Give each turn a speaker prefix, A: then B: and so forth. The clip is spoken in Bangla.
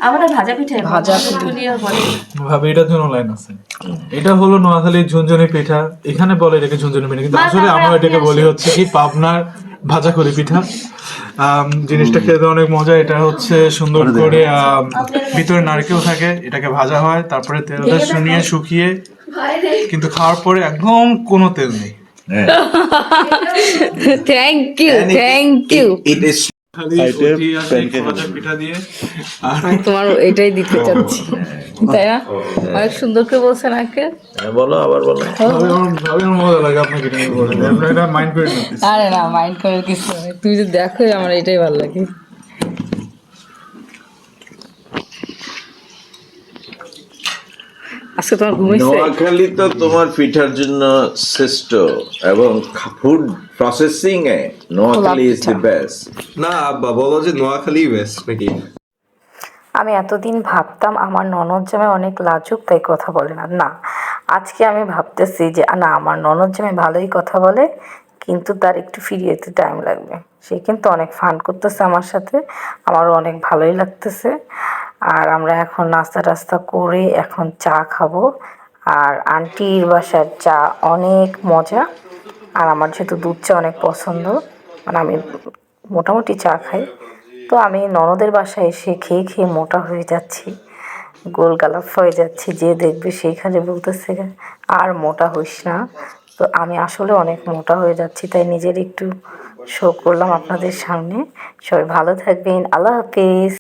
A: আমরা ভাজা পিঠা
B: ভাজা পিঠা
A: বলে
C: ভাবে এটার জন্য লাইন আছে। এটা হলো নোয়াখালীর ঝুনঝুনি পিঠা, এখানে বলে এটাকে ঝুনঝুনি পিঠা, কিন্তু আসলে আমরা এটাকে বলি হচ্ছে কি পাবনার ভাজাখড়ি পিঠা। জিনিসটা খেতে অনেক মজা। এটা হচ্ছে সুন্দর করে ভিতরে নারকেল থাকে, এটাকে ভাজা হয়, তারপরে তেলটা শুনিয়ে শুকিয়ে, কিন্তু খাওয়ার পরে একদম কোনো তেল নেই।
B: থ্যাংক ইউ
D: It is
C: খালি রুটি আর এই ভাজা পিঠা দিয়ে। আর
B: আমি তোমার এটাই দিতে চাচ্ছি, তাই না? অনেক সুন্দর করে বলছেন আঙ্কেল।
D: বলো আবার বলো।
C: ভাবে আমার মজা লাগে আপনাকে এটা নিয়ে বলে, আপনারা এটা মাইন্ড করে নিন।
B: আরে না, মাইন্ড করার কিছু নেই, তুমি যদি দেখো আমার এটাই ভালো লাগে। আজকে তোমার ঘুমাইছে?
D: নোয়াখালী তো তোমার পিঠার জন্য শ্রেষ্ঠ, এবং food processing A Noakhali is the best.
E: না আব্বা বলো যে নোয়াখালী বেস্ট নাকি?
B: আমি এতদিন ভাবতাম আমার ননদ জামাই অনেক লাজুক তাই কথা বলে না। না, আজকে আমি ভাবতেছি যে না, আমার ননদ জামাই ভালোই কথা বলে, কিন্তু তার একটু ফিরিয়ে যেতে টাইম লাগবে। সে কিন্তু অনেক ফান করতেছে আমার সাথে, আমারও অনেক ভালোই লাগতেছে। আর আমরা এখন নাস্তা টাস্তা করে এখন চা খাবো। আর আন্টির বাসার চা অনেক মজা, আর আমার যেহেতু দুধ চা অনেক পছন্দ, মানে আমি মোটামুটি চা খাই, তো আমি ননদের বাসায় এসে খেয়ে খেয়ে মোটা হয়ে যাচ্ছি, গোলগালাপ হয়ে যাচ্ছি। যে দেখবে সেইখানে বলতেছে আর মোটা হইস না। তো আমি আসলে অনেক মোটা হয়ে যাচ্ছি, তাই নিজের একটু শো করলাম আপনাদের সামনে। সবাই ভালো থাকবেন, আল্লাহ হাফেজ।